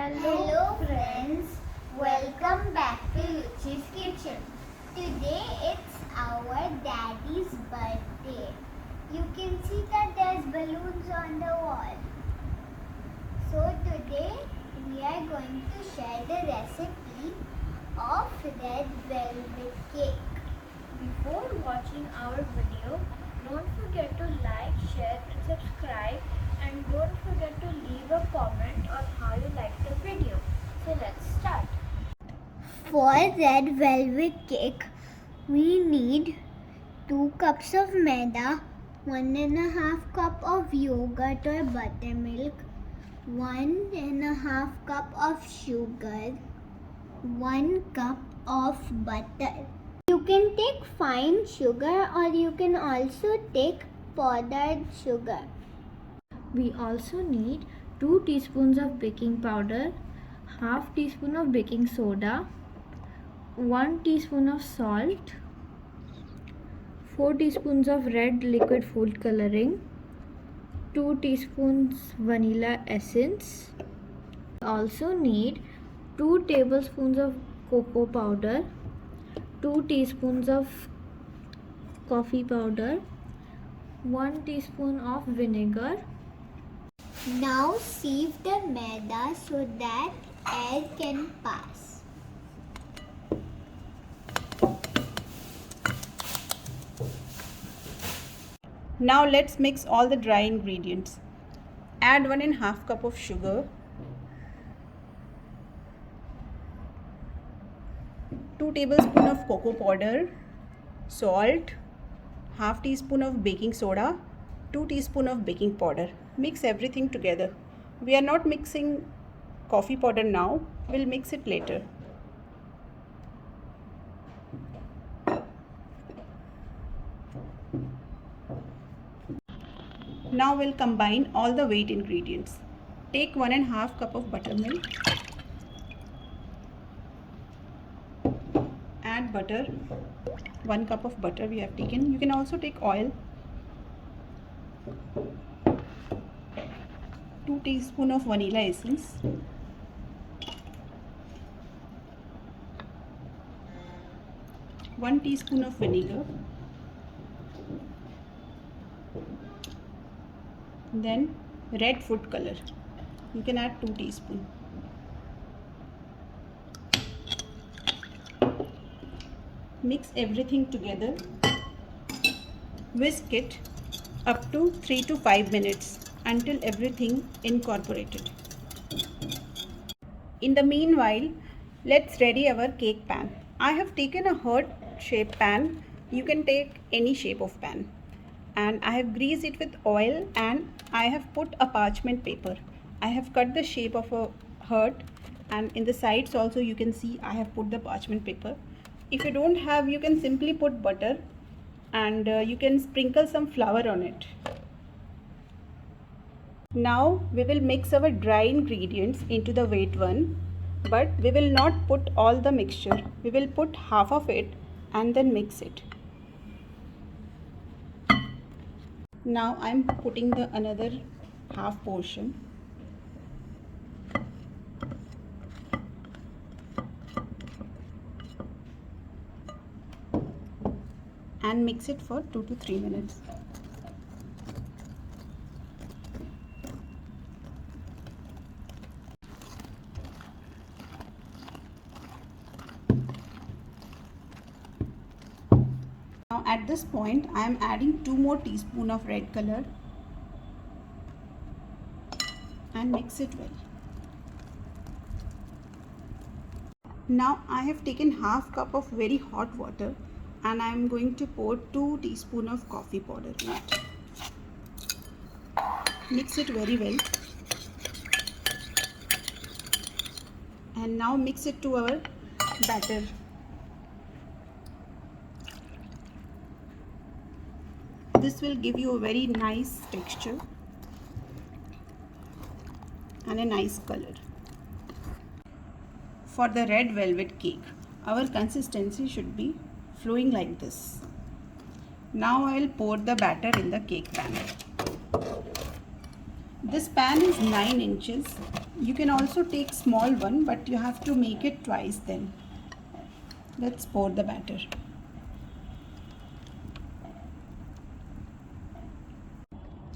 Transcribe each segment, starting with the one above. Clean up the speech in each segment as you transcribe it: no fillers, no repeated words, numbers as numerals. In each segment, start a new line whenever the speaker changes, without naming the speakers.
Hello friends, welcome back to Lucy's Kitchen. Today it's our daddy's birthday. You can see that there's balloons on the wall. So today we are going to share the recipe of red velvet cake.
Before watching our video, don't forget to like, share and subscribe, and don't forget to leave a comment on how you like the video. So let's start.
For red velvet cake, we need 2 cups of maida, 1.5 cup of yogurt or buttermilk, 1.5 cup of sugar, 1 cup of butter. You can take fine sugar or you can also take powdered sugar.
We also need 2 teaspoons of baking powder, half teaspoon of baking soda, 1 teaspoon of salt, 4 teaspoons of red liquid food coloring, 2 teaspoons vanilla essence. We also need 2 tablespoons of cocoa powder, 2 teaspoons of coffee powder, 1 teaspoon of vinegar.
Now sieve the maida so that air can pass.
Now let's mix all the dry ingredients. Add 1.5 cup of sugar, 2 tablespoons of cocoa powder, salt, half teaspoon of baking soda, 2 teaspoons of baking powder. Mix everything together. We are not mixing coffee powder now, we'll mix it later. Now we'll combine all the wet ingredients. Take 1.5 cup of buttermilk. Add butter. 1 cup of butter we have taken. You can also take oil. 2 teaspoons of vanilla essence. 1 teaspoon of vinegar. Then red food color. You can add 2 teaspoons. Mix everything together. Whisk it up to 3 to 5 minutes until everything incorporated. In the meanwhile, let's ready our cake pan. I have taken a heart shaped pan. You can take any shape of pan. And I have greased it with oil and I have put a parchment paper. I have cut the shape of a heart, and in the sides also you can see I have put the parchment paper. If you don't have, you can simply put butter and you can sprinkle some flour on it. Now we will mix our dry ingredients into the wet one, but we will not put all the mixture. We will put half of it and then mix it. Now I am putting the another half portion. And mix it for 2 to 3 minutes. Now at this point I am adding 2 more teaspoons of red color and mix it well. Now I have taken half cup of very hot water and I am going to pour 2 teaspoons of coffee powder in it. Mix it very well. And now mix it to our batter. This will give you a very nice texture and a nice color. For the red velvet cake, our consistency should be flowing like this. Now I will pour the batter in the cake pan. This pan is 9 inches. You can also take small one, but you have to make it twice then. Let's pour the batter.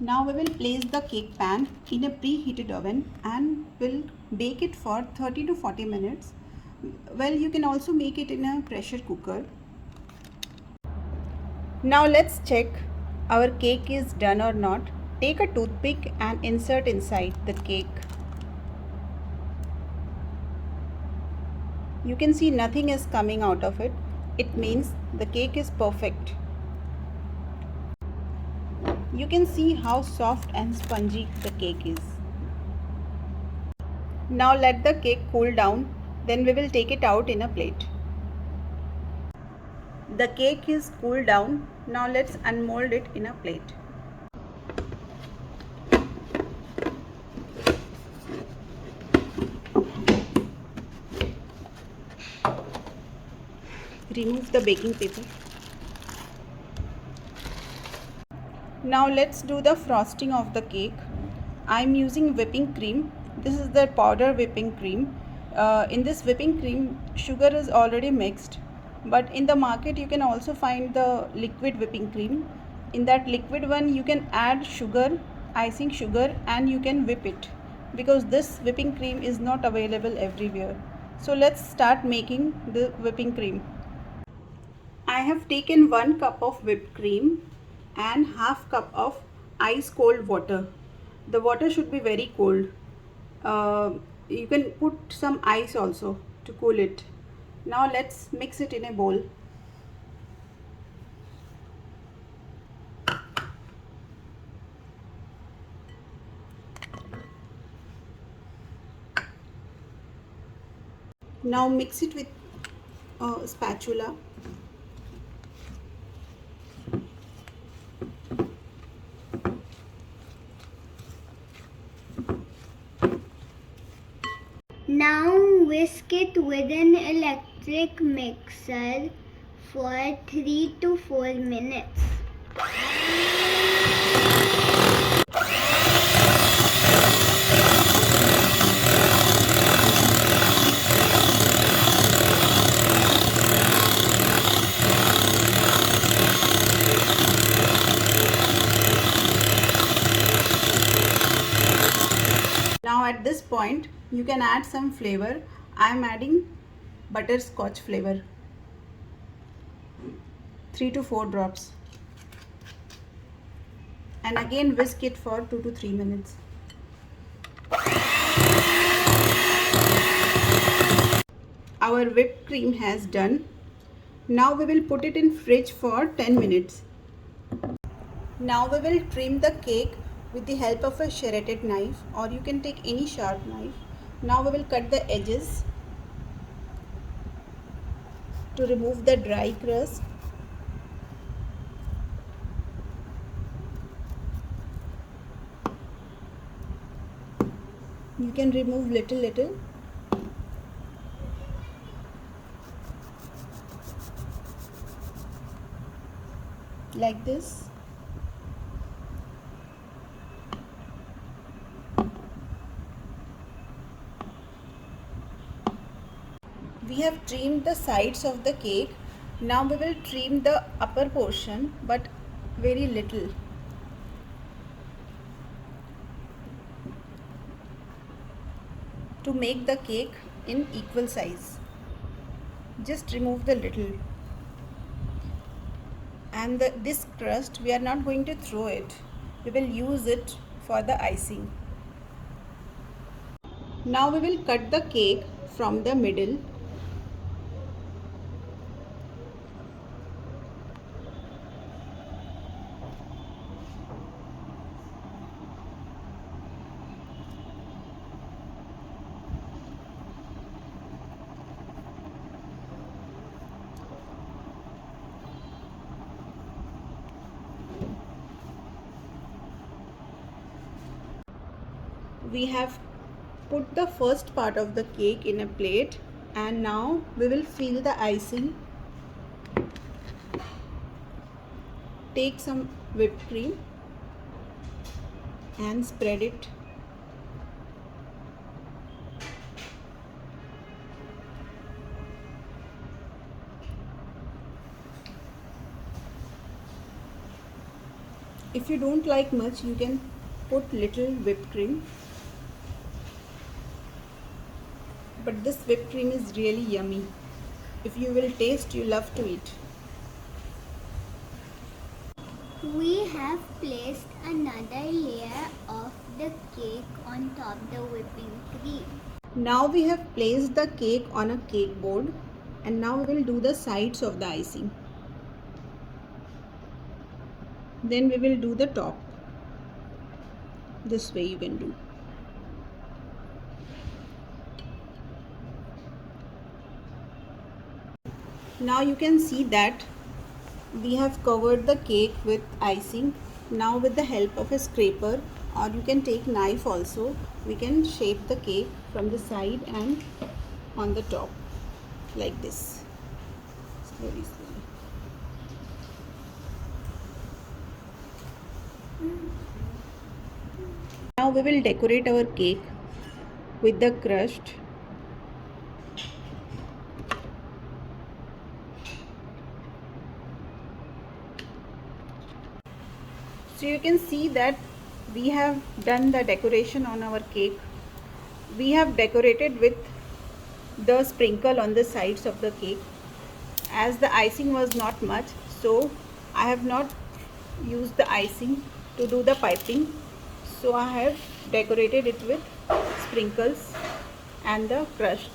Now we will place the cake pan in a preheated oven and will bake it for 30 to 40 minutes. Well, you can also make it in a pressure cooker. Now let's check our cake is done or not. Take a toothpick and insert inside the cake. You can see nothing is coming out of it. It means the cake is perfect. You can see how soft and spongy the cake is. Now let the cake cool down, then we will take it out in a plate. The cake is cooled down. Now let's unmold it in a plate. Remove the baking paper. Now let's do the frosting of the cake. I'm using whipping cream. This is the powder whipping cream. In this whipping cream, sugar is already mixed, but in the market you can also find the liquid whipping cream. In that liquid one you can add sugar, icing sugar, and you can whip it, because this whipping cream is not available everywhere. So let's start making the whipping cream. I have taken 1 cup of whipped cream and half cup of ice cold water. The water should be very cold. You can put some ice also to cool it. Now let's mix it in a bowl. Now mix it with a spatula.
Now whisk it with an electric mixer for 3 to 4 minutes.
Now at this point you can add some flavor. I am adding butterscotch flavor, 3 to 4 drops, and again whisk it for 2 to 3 minutes. Our whipped cream has done. Now we will put it in fridge for 10 minutes. Now we will trim the cake with the help of a serrated knife, or you can take any sharp knife. Now we will cut the edges to remove the dry crust. You can remove little. Like this. We have trimmed the sides of the cake. Now we will trim the upper portion, but very little. To make the cake in equal size. Just remove the little. And this crust, we are not going to throw it. We will use it for the icing. Now we will cut the cake from the middle. We have put the first part of the cake in a plate, and now we will fill the icing. Take some whipped cream and spread it. If you don't like much, you can put little whipped cream. But this whipped cream is really yummy. If you will taste, you love to eat.
We have placed another layer of the cake on top the whipping cream.
Now we have placed the cake on a cake board, and now we will do the sides of the icing. Then we will do the top. This way you can do. Now you can see that we have covered the cake with icing. Now with the help of a scraper, or you can take knife also, we can shape the cake from the side and on the top like this. Slowly, slowly. Now we will decorate our cake with the crust. So you can see that we have done the decoration on our cake. We have decorated with the sprinkle on the sides of the cake. As the icing was not much, so I have not used the icing to do the piping. So I have decorated it with sprinkles and the crust.